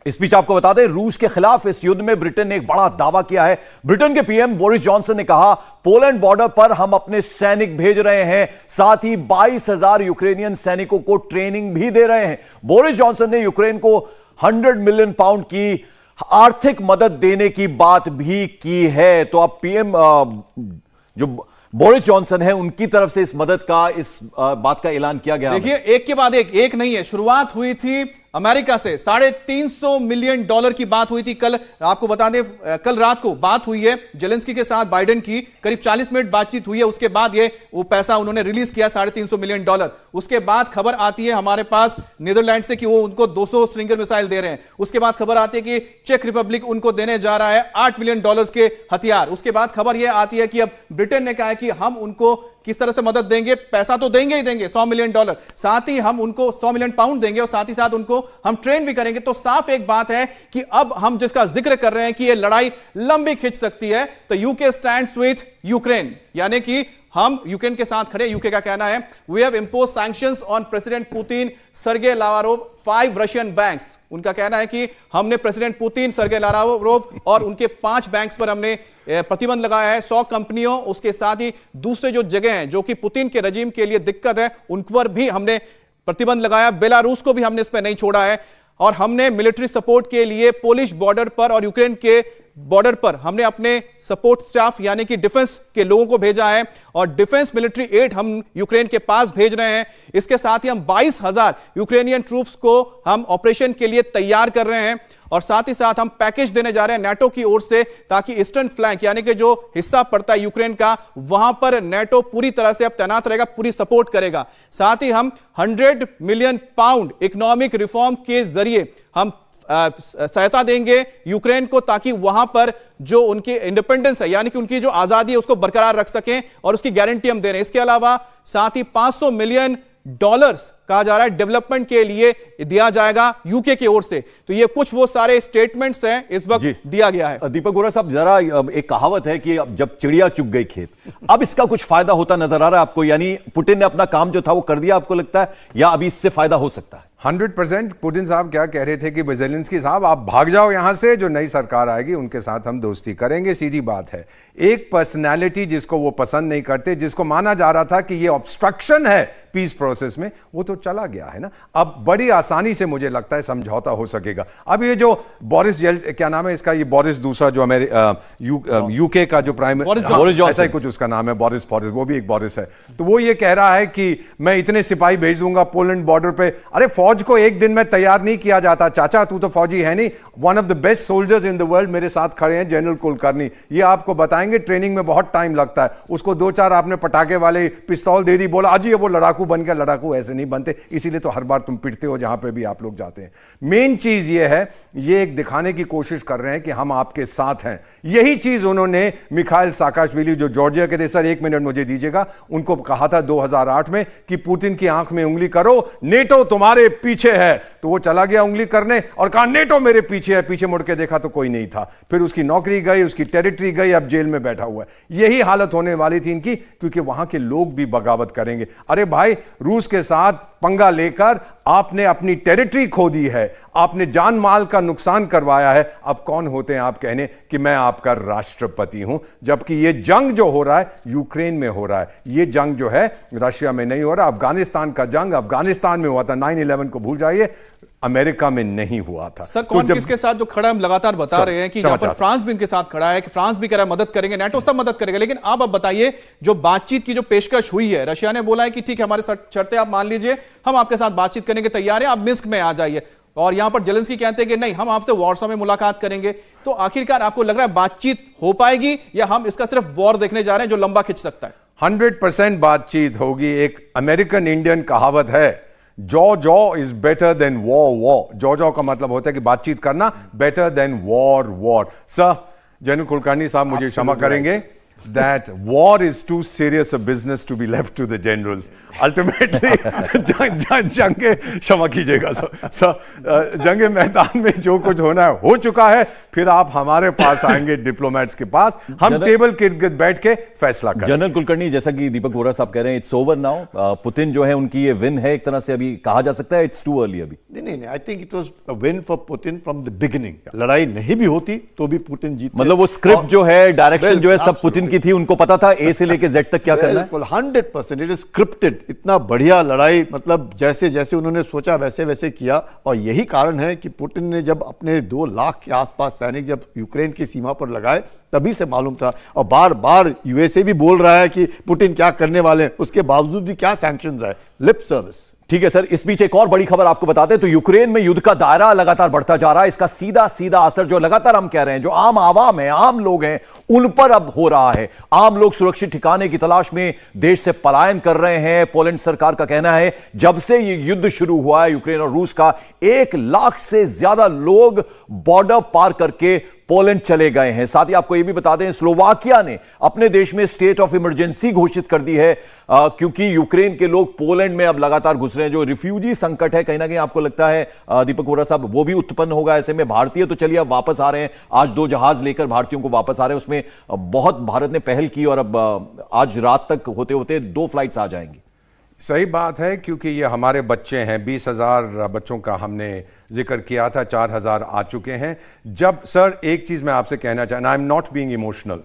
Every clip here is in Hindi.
इस बीच आपको बता दें, रूस के खिलाफ इस युद्ध में ब्रिटेन ने एक बड़ा दावा किया है। ब्रिटेन के पीएम बोरिस जॉनसन ने कहा, पोलैंड बॉर्डर पर हम अपने सैनिक भेज रहे हैं, साथ ही 22,000 यूक्रेनियन सैनिकों को ट्रेनिंग भी दे रहे हैं। बोरिस जॉनसन ने यूक्रेन को 100 मिलियन पाउंड की आर्थिक मदद देने की बात भी की है। तो अब पीएम जो बोरिस जॉनसन है, उनकी तरफ से इस मदद का, इस बात का ऐलान किया गया। देखिए, एक के बाद एक नहीं है। शुरुआत हुई थी अमेरिका से, $350 मिलियन की बात हुई थी। कल आपको बता दें, कल रात को बात हुई है जेलेंस्की के साथ बाइडेन की, करीब 40 मिनट बातचीत हुई है। उसके बाद ये वो पैसा उन्होंने रिलीज किया, $350 मिलियन। उसके बाद खबर आती है हमारे पास नीदरलैंड से कि वो उनको 200 स्ट्रिंगर मिसाइल दे रहे हैं। उसके बाद खबर आती है कि चेक रिपब्लिक उनको देने जा रहा है $8 मिलियन के हथियार। उसके बाद खबर यह आती है कि अब ब्रिटेन ने कहा है कि हम उनको किस तरह से मदद देंगे, पैसा तो देंगे ही देंगे, $100 मिलियन, साथ ही हम उनको 100 मिलियन पाउंड देंगे और साथ ही साथ उनको हम ट्रेन भी करेंगे। तो साफ एक बात है कि अब हम जिसका जिक्र कर रहे हैं कि यह लड़ाई लंबी खिंच सकती है, तो यूके स्टैंड्स विथ यूक्रेन, यानी कि हम यूक्रेन के साथ खड़े। यूके का कहना है, we have impose sanctions on President Putin, Sergei Lavrov, 5 Russian banks. उनका कहना है कि हमने प्रेसिडेंट पुतिन, सर्गे लावारोव और उनके 5 बैंक्स पर हमने प्रतिबंध लगाया है, 100 कंपनियों, उसके साथ ही दूसरे जो जगह हैं जो कि पुतिन के रजीम के लिए दिक्कत है, उन पर भी हमने प्रतिबंध लगाया। बेलारूस को भी हमने इस पर नहीं छोड़ा है। और हमने मिलिट्री सपोर्ट के लिए पोलिश बॉर्डर पर और यूक्रेन के बॉर्डर पर हमने अपने सपोर्ट स्टाफ यानी कि डिफेंस के लोगों को भेजा है और डिफेंस मिलिट्री एड हम यूक्रेन के पास भेज रहे हैं। इसके साथ ही हम 22,000 यूक्रेनियन ट्रूप्स को हम ऑपरेशन के लिए तैयार कर रहे हैं और साथ ही साथ हम पैकेज देने जा रहे हैं नेटो की ओर से, ताकि ईस्टर्न फ्लैंक यानी कि जो हिस्सा पड़ता है यूक्रेन का, वहां पर नेटो पूरी तरह से अब तैनात रहेगा, पूरी सपोर्ट करेगा। साथ ही हम 100 मिलियन पाउंड इकोनॉमिक रिफॉर्म के जरिए हम सहायता देंगे यूक्रेन को, ताकि वहां पर जो उनकी इंडिपेंडेंस है यानी कि उनकी जो आजादी है उसको बरकरार रख सकें और उसकी गारंटी हम दे रहे हैं। इसके अलावा साथ ही $500 मिलियन कहा जा रहा है डेवलपमेंट के लिए दिया जाएगा यूके की ओर से। तो ये कुछ वो सारे स्टेटमेंट्स हैं इस वक्त दिया गया है। दीपक बोरा साहब, जरा एक कहावत है कि अब जब चिड़िया चुग गई खेत, अब इसका कुछ फायदा होता नजर आ रहा है आपको? यानी पुतिन ने अपना काम जो था वो कर दिया आपको लगता है, या अभी इससे फायदा हो सकता है? 100%। पुतिन साहब क्या कह रहे थे कि जेलेंस्की साहब आप भाग जाओ यहां से, जो नई सरकार आएगी उनके साथ हम दोस्ती करेंगे। सीधी बात है, एक पर्सनैलिटी जिसको वो पसंद नहीं करते, जिसको माना जा रहा था कि ये ऑब्स्ट्रक्शन है पीस प्रोसेस में, वो तो चला गया है ना। अब बड़ी आसानी से मुझे लगता है समझौता हो सकेगा। अब ये जो बोरिस क्या नाम है इसका, ये बोरिस दूसरा जो यूके का जो प्राइम, ऐसा ही कुछ उसका नाम है, बोरिस, वो भी एक बोरिस है। तो वो ये कह रहा है कि मैं इतने सिपाही भेज दूंगा पोलैंड बॉर्डर पे। अरे फौज को एक दिन में तैयार नहीं किया जाता चाचा, तू तो फौजी है नहीं। One of the best soldiers in the world मेरे साथ खड़े हैं, जनरल कुलकर्णी, ये आपको बताएंगे ट्रेनिंग में बहुत टाइम लगता है। उसको 2-4 आपने पटाखे वाले पिस्तौल दे दी, बोला अजी वो लड़ाकू बन गया। लड़ाकू ऐसे नहीं बनते, इसीलिए तो हर बार तुम पिटते हो जहां पे भी आप लोग जाते हैं। मेन चीज ये है, ये एक दिखाने की कोशिश कर रहे हैं कि हम आपके साथ हैं। यही चीज उन्होंने मिखाइल साकाशविली जो जॉर्जिया के थे, सर 1 मिनट मुझे दीजिएगा, उनको कहा था 2008 में कि पुतिन की आंख में उंगली करो, नेटो तुम्हारे पीछे है। तो वो चला गया उंगली करने और कहा नेटो मेरे पीछे है। पीछे मुड़ के देखा तो कोई नहीं था। फिर उसकी नौकरी गई, उसकी टेरिटरी गई, अब जेल में बैठा हुआ है। यही हालत होने वाली थी इनकी, क्योंकि वहां के लोग भी बगावत करेंगे। अरे भाई, रूस के साथ पंगा लेकर आपने अपनी टेरिटरी खो दी है, आपने जान माल का नुकसान करवाया है। अब कौन होते हैं आप कहने कि मैं आपका राष्ट्रपति हूं, जबकि यह जंग जो हो रहा है यूक्रेन में हो रहा है। यह जंग जो है रशिया में नहीं हो रहा। अफगानिस्तान का जंग अफगानिस्तान में हुआ था, 9/11 को भूल जाइए, अमेरिका में नहीं हुआ था। सर कौन किसके साथ जो खड़ा, हम लगातार बता रहे हैं कि यहां पर फ्रांस भी इनके साथ खड़ा है, कि फ्रांस भी कह रहा है मदद करेंगे, नेटो सब मदद करेगा। लेकिन अब बताइए, जो बातचीत की जो पेशकश हुई है, रशिया ने बोला है कि ठीक है हमारे शर्तें आप मान लीजिए, हम आपके साथ बातचीत करने के तैयार हैं, आप मिन्स्क में आ जाइए। और यहां पर जेलेंस्की कहते हैं कि नहीं, हम आपसे वॉर्सो में मुलाकात करेंगे। तो आखिरकार आपको लग रहा है बातचीत हो पाएगी, या हम इसका सिर्फ वॉर देखने जा रहे हैं जो लंबा खिंच सकता है? 100% बातचीत होगी। एक अमेरिकन इंडियन कहावत है, jaw is better than war. Jaw का मतलब होता है कि बातचीत करना, better than war. Sir general Kulkarni साहब मुझे क्षमा करेंगे, that war is too serious a business to be left to the generals. Ultimately, जंगे क्षमा कीजिएगा जंगे मैदान में जो कुछ होना है हो चुका है, फिर आप हमारे पास आएंगे डिप्लोमेट्स के पास, हम टेबल के इर्द बैठ के फैसला करें। जनरल कुलकर्णी, जैसा कि दीपक वोरा साहब कह रहे हैं, इट्स ओवर नाउ। पुतिन जो है उनकी ये विन है एक तरह से, अभी कहा जा सकता है इट्स टू अर्ली अभी। नहीं, I think it was a win for Putin from the beginning. लड़ाई नहीं भी होती तो भी पुतिन जीतते। मतलब वो स्क्रिप्ट जो है, डायरेक्शन जो है, सब पुतिन की थी, उनको पता था ए से लेके जेड तक क्या करना है। 100% इट इज स्क्रिप्टेड। इतना बढ़िया लड़ाई, मतलब जैसे जैसे उन्होंने सोचा वैसे वैसे किया। और यही कारण है कि पुतिन ने जब अपने 2 लाख के आसपास सैनिक जब यूक्रेन की सीमा पर लगाए, तभी से मालूम था। और बार बार यूएसए भी बोल रहा है कि पुतिन क्या करने वाले हैं, उसके बावजूद भी क्या सैंक्शंस है, लिप सर्विस। ठीक है सर, इस बीच एक और बड़ी खबर आपको बताते हैं। तो यूक्रेन में युद्ध का दायरा लगातार बढ़ता जा रहा है। इसका सीधा सीधा असर जो लगातार हम कह रहे हैं, जो आम आवाम है, आम लोग हैं, उन पर अब हो रहा है। आम लोग सुरक्षित ठिकाने की तलाश में देश से पलायन कर रहे हैं। पोलैंड सरकार का कहना है जब से ये युद्ध शुरू हुआ है यूक्रेन और रूस का, 1 लाख से ज्यादा लोग बॉर्डर पार करके पोलैंड चले गए हैं। साथ ही आपको यह भी बता दें, स्लोवाकिया ने अपने देश में स्टेट ऑफ इमरजेंसी घोषित कर दी है, क्योंकि यूक्रेन के लोग पोलैंड में अब लगातार घुस रहे हैं। जो रिफ्यूजी संकट है, कहीं ना कहीं आपको लगता है दीपक वोरा साहब, वो भी उत्पन्न होगा ऐसे में। भारतीय तो चलिए अब वापस आ रहे हैं, आज 2 जहाज लेकर भारतीयों को वापस आ रहे हैं, उसमें बहुत भारत ने पहल की और अब आज रात तक होते होते 2 फ्लाइट्स आ जाएंगी। सही बात है, क्योंकि ये हमारे बच्चे हैं। 20,000 बच्चों का हमने जिक्र किया था, 4,000 आ चुके हैं। जब सर एक चीज मैं आपसे कहना चाहता, I am not being emotional,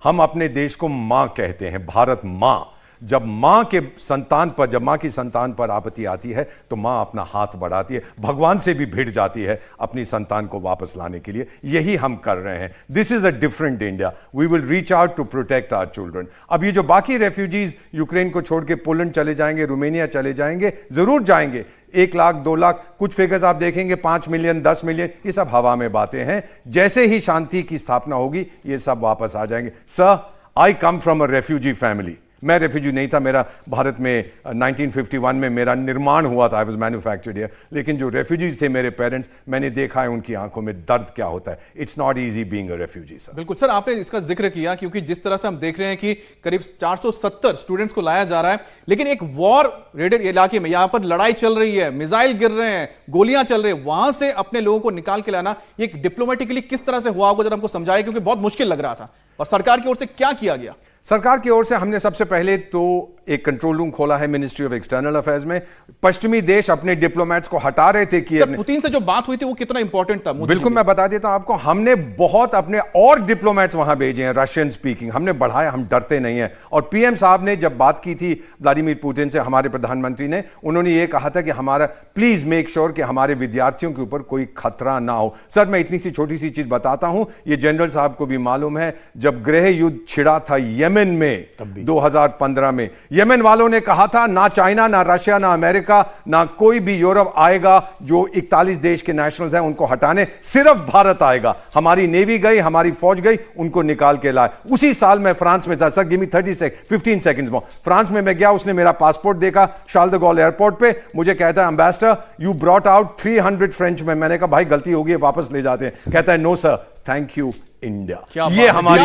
हम अपने देश को मां कहते हैं, भारत मां। जब मां के संतान पर, जब मां की संतान पर आपत्ति आती है तो मां अपना हाथ बढ़ाती है, भगवान से भी भिड़ जाती है अपनी संतान को वापस लाने के लिए। यही हम कर रहे हैं। This is a different India. We will reach out to protect our children. अब ये जो बाकी रेफ्यूजीज यूक्रेन को छोड़ के पोलैंड चले जाएंगे, रोमानिया चले जाएंगे, जरूर जाएंगे। 1 लाख 2 लाख, कुछ फिगर्स आप देखेंगे 5 मिलियन 10 मिलियन, ये सब हवा में बातें हैं। जैसे ही शांति की स्थापना होगी ये सब वापस आ जाएंगे। Sir, I come from a refugee family. मैं रेफ्यूजी नहीं था, मेरा भारत में 1951 में मेरा निर्माण हुआ था, आई वाज मैन्युफैक्चर्ड हियर। लेकिन जो रेफ्यूजीज थे मेरे पेरेंट्स, मैंने देखा है उनकी आंखों में दर्द क्या होता है। It's not easy being a refugee sir. बिल्कुल सर, आपने इसका जिक्र किया क्योंकि जिस तरह से हम देख रहे हैं कि करीब 470 स्टूडेंट्स को लाया जा रहा है, लेकिन एक वॉर रेडेड इलाके में, यहां पर लड़ाई चल रही है, मिसाइल गिर रहे हैं, गोलियां चल रही है, वहां से अपने लोगों को निकाल के लाना, ये डिप्लोमेटिकली किस तरह से हुआ होगा, जरा हमको समझाइए, क्योंकि बहुत मुश्किल लग रहा था। और सरकार की ओर से क्या किया गया? सरकार की ओर से हमने सबसे पहले तो एक कंट्रोल रूम खोला है मिनिस्ट्री ऑफ एक्सटर्नल अफेयर्स में। पश्चिमी देश अपने डिप्लोमेट्स को हटा रहे थे कि पुतिन से जो बात हुई थी वो कितना इंपॉर्टेंट था? बिल्कुल, मैं बता देता हूं आपको। हमने बहुत अपने और डिप्लोमेट्स वहां भेजे हैं, रशियन स्पीकिंग, हमने बढ़ाया, हम डरते नहीं हैं। और पीएम साहब ने जब बात की थी व्लादिमीर पुतिन से, हमारे प्रधानमंत्री ने, उन्होंने ये कहा था कि हमारा प्लीज मेक श्योर कि हमारे विद्यार्थियों के ऊपर कोई खतरा ना हो। सर, मैं इतनी सी छोटी सी चीज बताता हूं, ये जनरल साहब को भी मालूम है। जब गृह युद्ध छिड़ा था यमन में 2015 में, यमन वालों ने कहा था ना चाइना, ना रशिया, ना अमेरिका, ना कोई भी यूरोप आएगा, जो 41 देश के नेशनल्स हैं उनको हटाने, सिर्फ भारत आएगा। हमारी नेवी गई, हमारी फौज गई, उनको निकाल के लाए। उसी साल मैं फ्रांस में था। सर, गिव मी 15 सेकंड्स मोर। फ्रांस में मैं गया, उसने मेरा पासपोर्ट देखा शार्ल द गॉल एयरपोर्ट पे, मुझे कहता है ambassador you brought out 300 French में। मैंने कहा भाई गलती होगी, वापस ले जाते हैं। कहता है no sir, thank you India. ये हमारी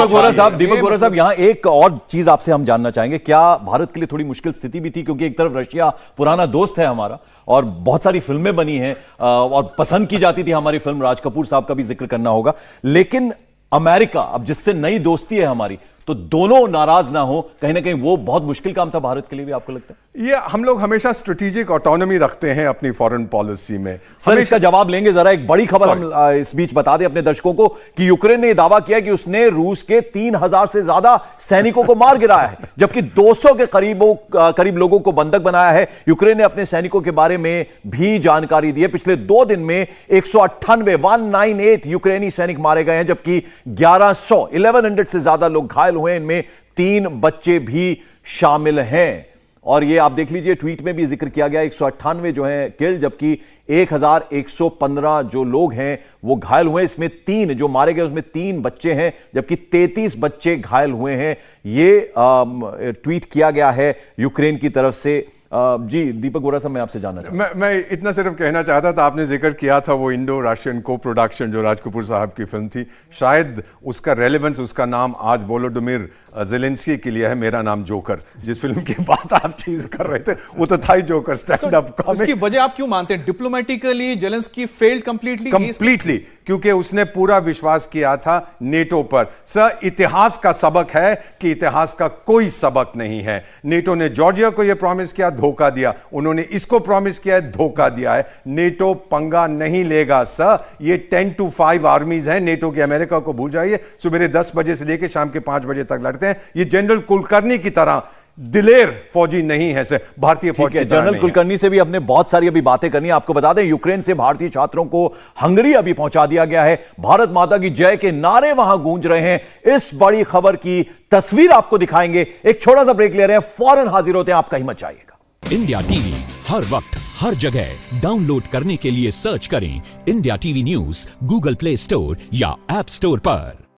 दीपक वोरा साहब, यहां एक और चीज आपसे हम जानना चाहेंगे, क्या भारत के लिए थोड़ी मुश्किल स्थिति भी थी, क्योंकि एक तरफ रशिया पुराना दोस्त है हमारा और बहुत सारी फिल्में बनी हैं और पसंद की जाती थी हमारी फिल्म, राज कपूर साहब का भी जिक्र करना होगा, लेकिन अमेरिका अब जिससे नई दोस्ती है हमारी, तो दोनों नाराज ना हो, कहीं ना कहीं वो बहुत मुश्किल काम था भारत के लिए भी, आपको लगता है? ये हम लोग हमेशा स्ट्रेटेजिक ऑटोनॉमी रखते हैं अपनी फॉरेन पॉलिसी में। सर, इसका जवाब लेंगे। जरा एक बड़ी खबर हम इस बीच बता दें अपने दर्शकों को कि यूक्रेन ने दावा किया कि उसने रूस के 3000 से ज्यादा सैनिकों को मार गिराया है, जबकि 200 के करीब लोगों को बंधक बनाया है। यूक्रेन ने अपने सैनिकों के बारे में भी जानकारी दी है। पिछले 2 दिन में 198 यूक्रेनी सैनिक मारे गए हैं, जबकि 1100 से ज्यादा लोग घायल हुए। इनमें 3 बच्चे भी शामिल हैं। और ये आप देख लीजिए, ट्वीट में भी जिक्र किया गया, 198 जो है किल, जबकि 1115 जो लोग हैं वो घायल हुए। इसमें 3 जो मारे गए उसमें 3 बच्चे हैं, जबकि 33 बच्चे घायल हुए हैं। ये ट्वीट किया गया है यूक्रेन की तरफ से। जी दीपक गोरा साहब, मैं आपसे जानना चाहूंगा। मैं इतना सिर्फ कहना चाहता था, आपने जिक्र किया था वो इंडो रशियन को प्रोडक्शन जो राज कपूर साहब की फिल्म थी, शायद उसका रेलेवेंस, उसका नाम आज वोलोडिमिर ज़ेलेंस्की के लिए है, मेरा नाम जोकर। जिस फिल्म की बात आप चीज कर रहे थे वो तो था ही जोकर, स्टैंड अप कॉमिक। उसकी वजह आप क्यों मानते हैं? डिप्लोमेटिकली जेलेंस्की फेल्ड कंप्लीटली, क्योंकि उसने पूरा विश्वास किया था नेटो पर। सर, इतिहास का सबक है कि इतिहास का कोई सबक नहीं है। नेटो ने जॉर्जिया को यह प्रॉमिस किया, धोखा दिया। उन्होंने इसको प्रॉमिस किया है, धोखा दिया है। नेटो पंगा नहीं लेगा सर। ये 10 to 5 आर्मीज हैं नेटो की। अमेरिका को भूल जाइए, सुबह 10 बजे से लेकर शाम के 5 बजे तक लड़ते हैं। ये जनरल कुलकर्णी की तरह दिलेर फौजी नहीं है सर, भारतीय फौज की तरह जनरल नहीं कुलकर्णी से भी अपने बहुत सारी अभी बातें करनी है। आपको बता दें, यूक्रेन से भारतीय छात्रों को हंगरी अभी पहुंचा दिया गया है। भारत माता की जय के नारे वहां गूंज रहे हैं। इस बड़ी खबर की तस्वीर आपको दिखाएंगे। एक छोटा सा ब्रेक ले रहे हैं, फौरन हाजिर होते हैं, आपका ही मत जाइएगा। इंडिया टीवी हर वक्त हर जगह डाउनलोड करने के लिए सर्च करें India TV news Google play store या ऐप स्टोर पर।